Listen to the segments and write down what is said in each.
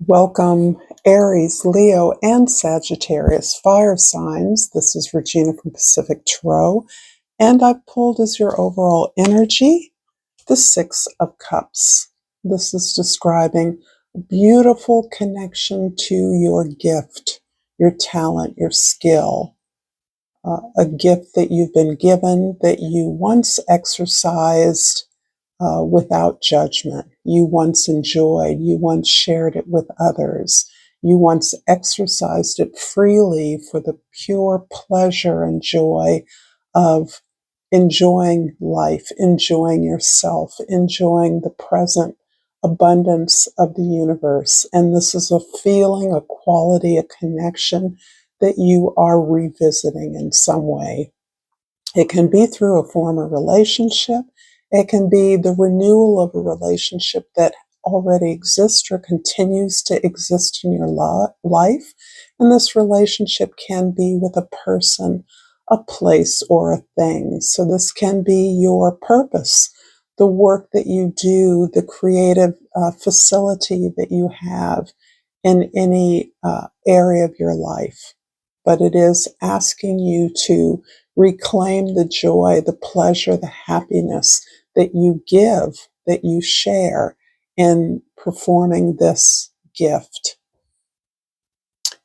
Welcome, Aries, Leo, and Sagittarius fire signs. This is Regina from Pacific Tarot, and I've pulled as your overall energy the Six of Cups. This is describing a beautiful connection to your gift, your talent, your skill, a gift that you've been given that you once exercised without judgment. You once enjoyed, you once shared it with others. You once exercised it freely for the pure pleasure and joy of enjoying life, enjoying yourself, enjoying the present abundance of the universe. And this is a feeling, a quality, a connection that you are revisiting in some way. It can be through a former relationship. It can be the renewal of a relationship that already exists or continues to exist in your life. And this relationship can be with a person, a place, or a thing. So this can be your purpose, the work that you do, the creative facility that you have in any area of your life. But it is asking you to reclaim the joy, the pleasure, the happiness that you give, that you share in performing this gift.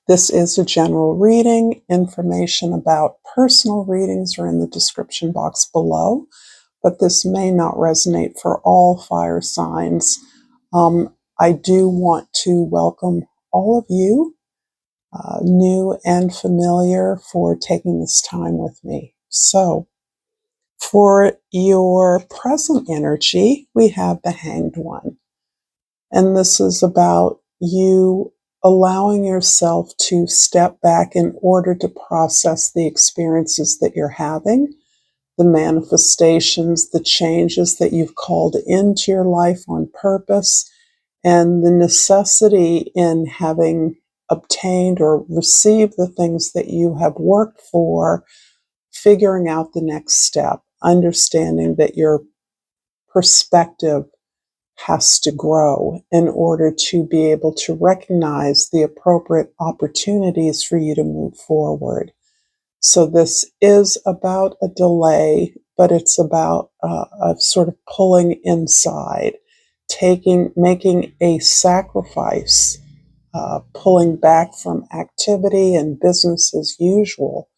This is a general reading. Information about personal readings are in the description box below, but this may not resonate for all fire signs. I do want to welcome all of you, new and familiar, for taking this time with me. So, for your present energy, we have the Hanged One. And this is about you allowing yourself to step back in order to process the experiences that you're having, the manifestations, the changes that you've called into your life on purpose, and the necessity in having obtained or received the things that you have worked for, figuring out the next step, understanding that your perspective has to grow in order to be able to recognize the appropriate opportunities for you to move forward. So this is about a delay, but it's about a sort of pulling inside, making a sacrifice, pulling back from activity and business as usual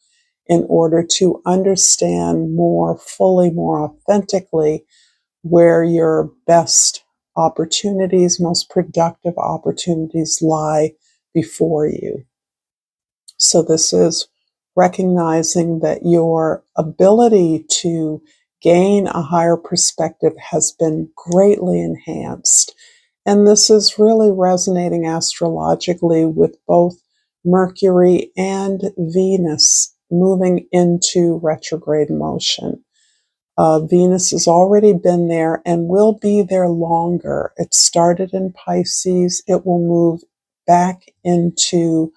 in order to understand more fully, more authentically, where your best opportunities, most productive opportunities lie before you. So this is recognizing that your ability to gain a higher perspective has been greatly enhanced. And this is really resonating astrologically with both Mercury and Venus moving into retrograde motion. Venus has already been there and will be there longer. It started in Pisces. It will move back into,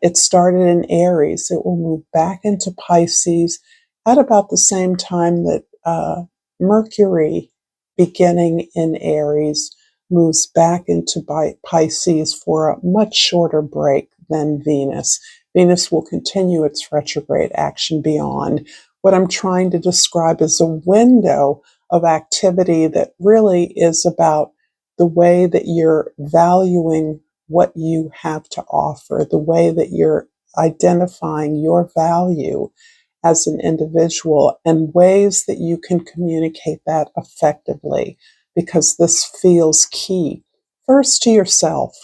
it started in Aries. It will move back into Pisces at about the same time that Mercury, beginning in Aries, moves back into Pisces for a much shorter break than Venus. Venus will continue its retrograde action beyond. What I'm trying to describe is a window of activity that really is about the way that you're valuing what you have to offer, the way that you're identifying your value as an individual, and ways that you can communicate that effectively, because this feels key. First, to yourself.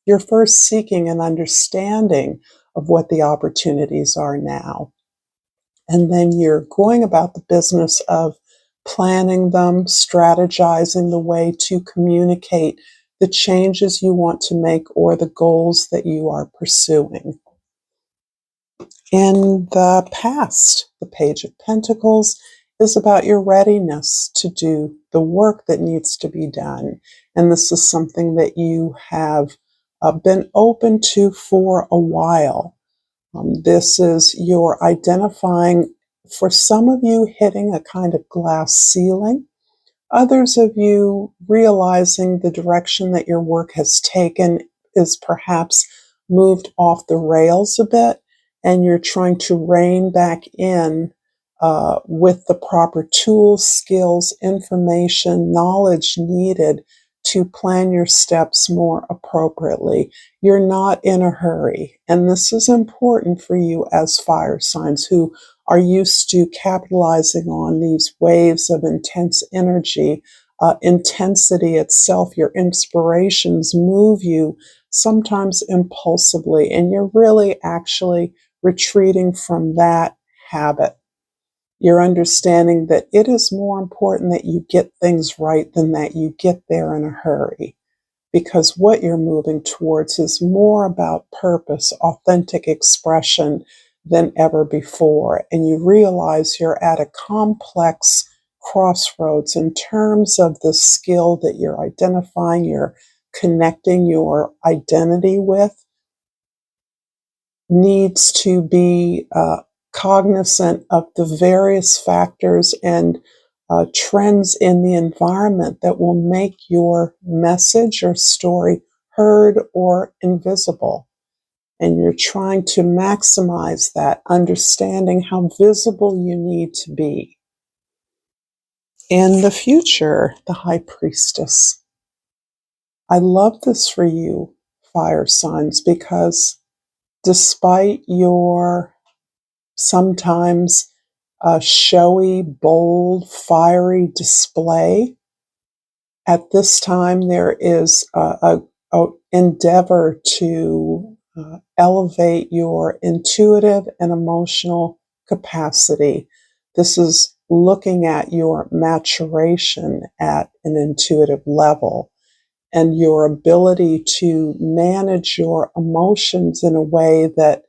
You're first seeking an understanding of what the opportunities are now. And then you're going about the business of planning them, strategizing the way to communicate the changes you want to make or the goals that you are pursuing. In the past, the Page of Pentacles is about your readiness to do the work that needs to be done. And this is something that you have been open to for a while. This is your identifying, for some of you, hitting a kind of glass ceiling. Others of you realizing the direction that your work has taken is perhaps moved off the rails a bit, and you're trying to rein back in with the proper tools, skills, information, knowledge needed to plan your steps more appropriately. You're not in a hurry. And this is important for you as fire signs who are used to capitalizing on these waves of intense energy. Intensity itself, your inspirations move you sometimes impulsively, and you're really actually retreating from that habit. You're understanding that it is more important that you get things right than that you get there in a hurry, because what you're moving towards is more about purpose, authentic expression than ever before. And you realize you're at a complex crossroads in terms of the skill that you're identifying, you're connecting your identity with, needs to be cognizant of the various factors and trends in the environment that will make your message or story heard or invisible. And you're trying to maximize that, understanding how visible you need to be. In the future, the High Priestess. I love this for you, fire signs, because despite your sometimes showy, bold, fiery display, at this time there is a endeavor to elevate your intuitive and emotional capacity. This is looking at your maturation at an intuitive level and your ability to manage your emotions in a way that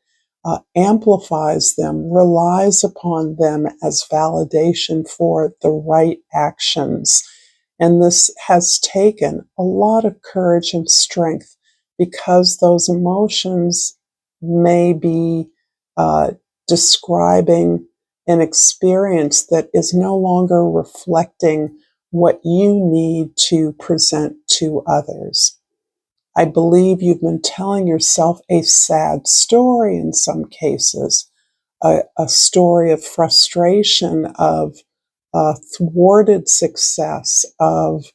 amplifies them, relies upon them as validation for the right actions. And this has taken a lot of courage and strength because those emotions may be describing an experience that is no longer reflecting what you need to present to others. I believe you've been telling yourself a sad story in some cases, a story of frustration, of thwarted success, of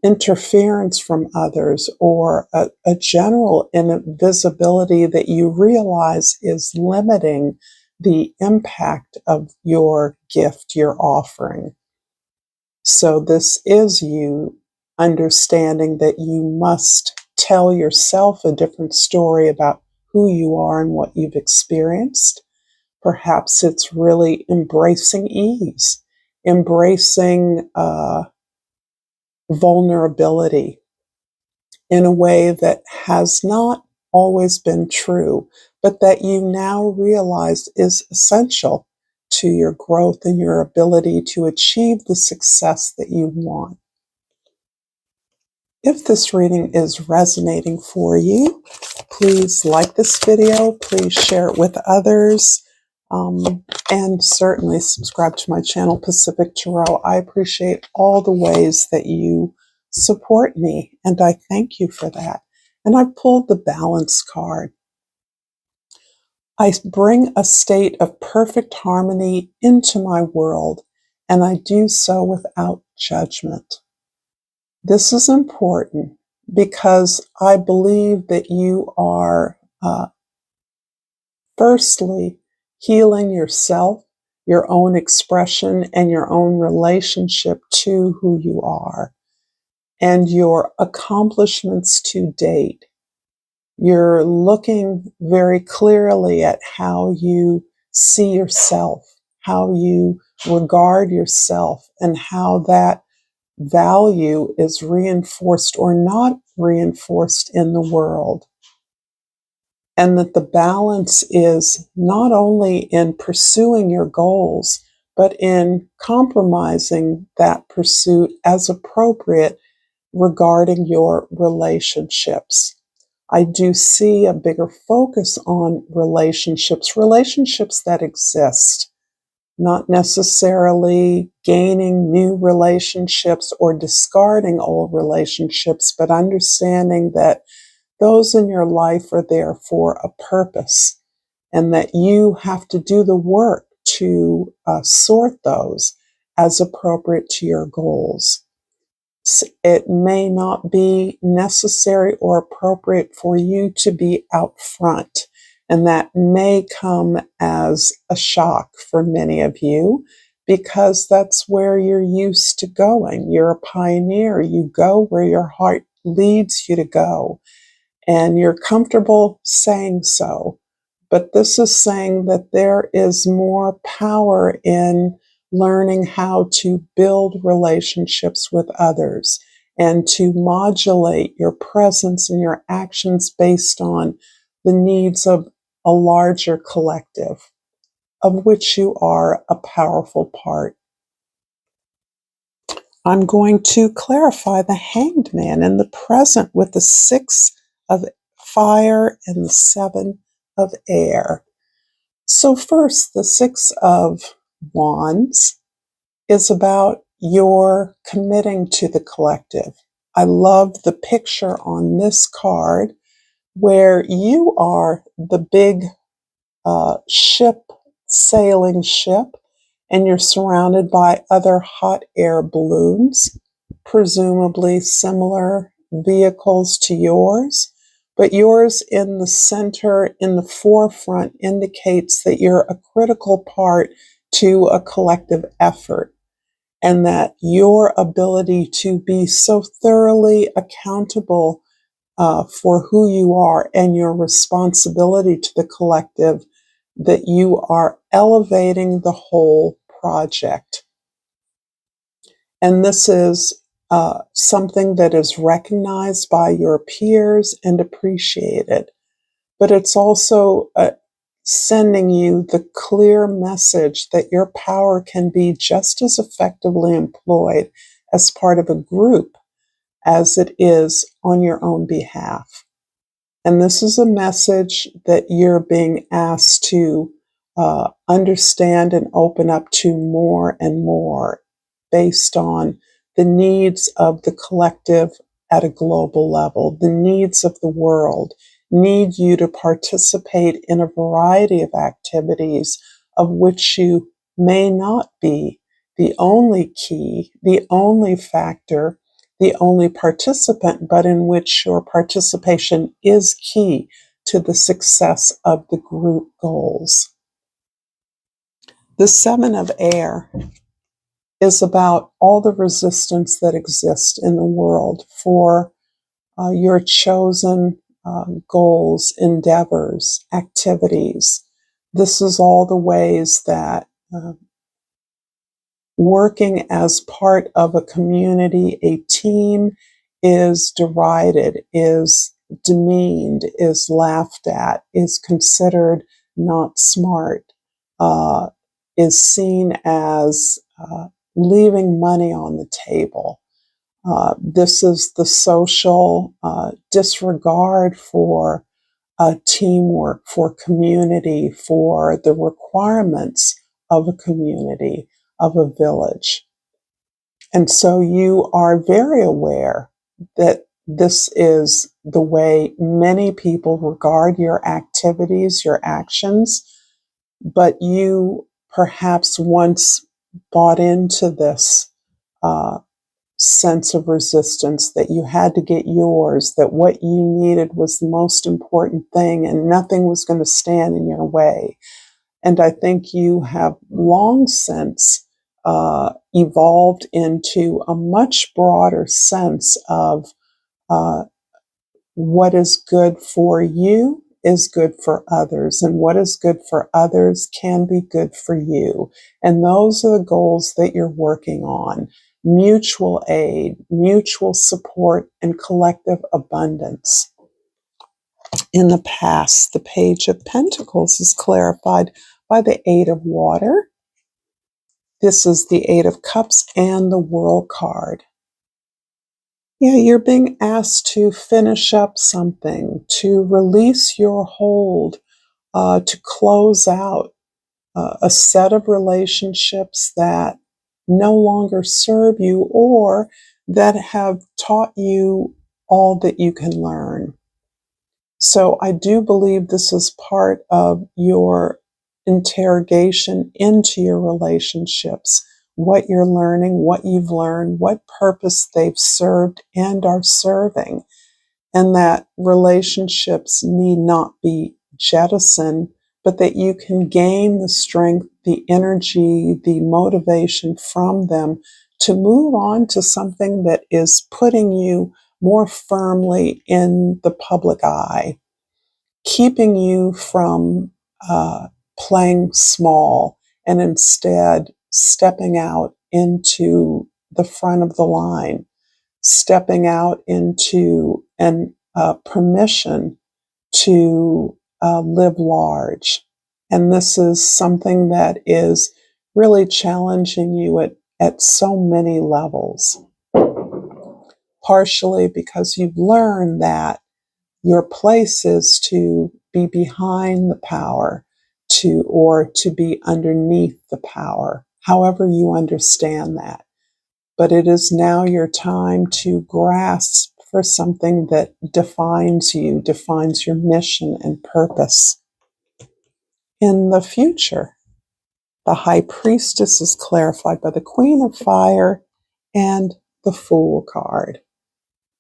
interference from others, or a general invisibility that you realize is limiting the impact of your gift, your offering. So this is you understanding that you must tell yourself a different story about who you are and what you've experienced. Perhaps it's really embracing ease, embracing vulnerability in a way that has not always been true, but that you now realize is essential to your growth and your ability to achieve the success that you want. If this reading is resonating for you, please like this video, please share it with others, and certainly subscribe to my channel, Pacific Tarot. I appreciate all the ways that you support me, and I thank you for that. And I pulled the Balance card. I bring a state of perfect harmony into my world, and I do so without judgment. This is important because I believe that you are firstly healing yourself, your own expression, and your own relationship to who you are, and your accomplishments to date. You're looking very clearly at how you see yourself, how you regard yourself, and how that value is reinforced or not reinforced in the world. And that the balance is not only in pursuing your goals, but in compromising that pursuit as appropriate regarding your relationships. I do see a bigger focus on relationships that exist, not necessarily gaining new relationships or discarding old relationships, but understanding that those in your life are there for a purpose, and that you have to do the work to sort those as appropriate to your goals. It may not be necessary or appropriate for you to be out front, and that may come as a shock for many of you because that's where you're used to going. You're a pioneer. You go where your heart leads you to go, and you're comfortable saying so. But this is saying that there is more power in learning how to build relationships with others and to modulate your presence and your actions based on the needs of a larger collective, of which you are a powerful part. I'm going to clarify the Hanged Man in the present with the 6 of fire and the 7 of air. So first, the 6 of Wands is about your committing to the collective. I love the picture on this card where you are the big sailing ship, and you're surrounded by other hot air balloons, presumably similar vehicles to yours. But yours in the center, in the forefront, indicates that you're a critical part to a collective effort, and that your ability to be so thoroughly accountable for who you are and your responsibility to the collective, that you are elevating the whole project. And this is something that is recognized by your peers and appreciated. But it's also sending you the clear message that your power can be just as effectively employed as part of a group as it is on your own behalf. And this is a message that you're being asked to understand and open up to more and more based on the needs of the collective at a global level. The needs of the world need you to participate in a variety of activities of which you may not be the only key, the only factor, the only participant, but in which your participation is key to the success of the group goals. The 7 of air is about all the resistance that exists in the world for your chosen goals, endeavors, activities. This is all the ways that working as part of a community, a team, is derided, is demeaned, is laughed at, is considered not smart, is seen as leaving money on the table. This is the social disregard for teamwork, for community, for the requirements of a community, of a village. And so you are very aware that this is the way many people regard your activities, your actions, but you perhaps once bought into this sense of resistance, that you had to get yours, that what you needed was the most important thing and nothing was going to stand in your way. And I think you have long since evolved into a much broader sense of what is good for you is good for others, and what is good for others can be good for you. And those are the goals that you're working on: mutual aid, mutual support, and collective abundance. In the past, the Page of Pentacles is clarified by the 8 of water. This is the 8 of Cups and the World card. Yeah, you're being asked to finish up something, to release your hold, to close out a set of relationships that no longer serve you or that have taught you all that you can learn. So I do believe this is part of your interrogation into your relationships, what you're learning, what you've learned, what purpose they've served and are serving, and that relationships need not be jettisoned, but that you can gain the strength, the energy, the motivation from them to move on to something that is putting you more firmly in the public eye, keeping you from playing small and instead stepping out into the front of the line, stepping out into an permission to live large. And this is something that is really challenging you at so many levels. Partially because you've learned that your place is to be behind the power, or to be underneath the power, however you understand that. But it is now your time to grasp for something that defines you, defines your mission and purpose. In the future, the High Priestess is clarified by the Queen of Fire and the Fool card.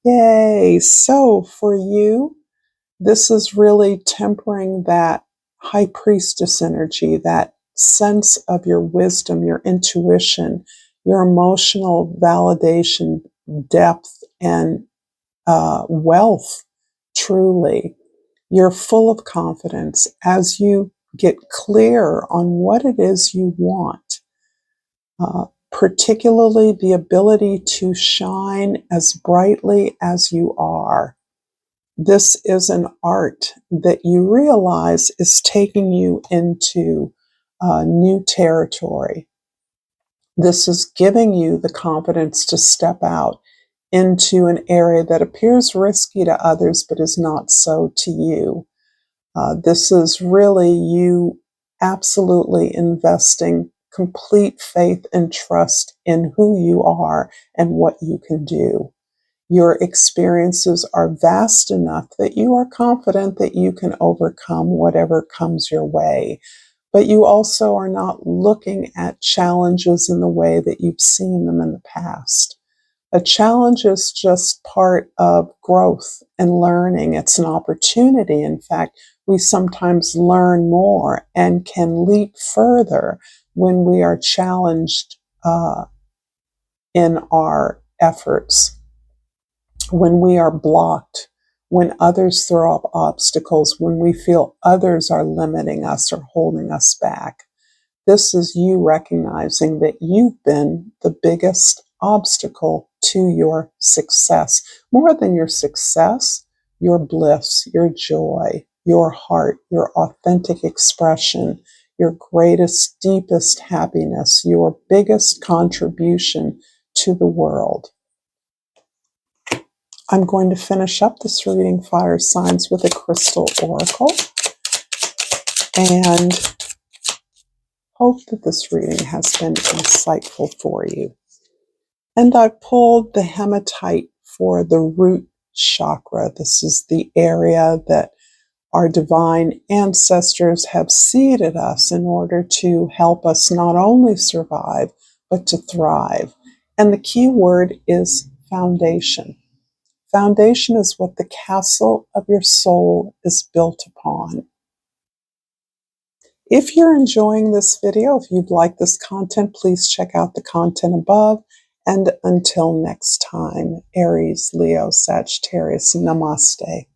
Yay! So for you, this is really tempering that High Priestess energy, that sense of your wisdom, your intuition, your emotional validation, depth, and wealth, truly. You're full of confidence as you get clear on what it is you want, particularly the ability to shine as brightly as you are. This is an art that you realize is taking you into new territory. This is giving you the confidence to step out into an area that appears risky to others but is not so to you. This is really you absolutely investing complete faith and trust in who you are and what you can do. Your experiences are vast enough that you are confident that you can overcome whatever comes your way. But you also are not looking at challenges in the way that you've seen them in the past. A challenge is just part of growth and learning. It's an opportunity. In fact, we sometimes learn more and can leap further when we are challenged in our efforts, when we are blocked, when others throw up obstacles, when we feel others are limiting us or holding us back. This is you recognizing that you've been the biggest obstacle to your success. More than your success, your bliss, your joy, your heart, your authentic expression, your greatest, deepest happiness, your biggest contribution to the world. I'm going to finish up this reading, Fire Signs, with a crystal oracle, and hope that this reading has been insightful for you. And I pulled the hematite for the root chakra. This is the area that our divine ancestors have seeded us in order to help us not only survive, but to thrive. And the key word is foundation. Foundation is what the castle of your soul is built upon. If you're enjoying this video, if you'd like this content, please check out the content above. And until next time, Aries, Leo, Sagittarius, namaste.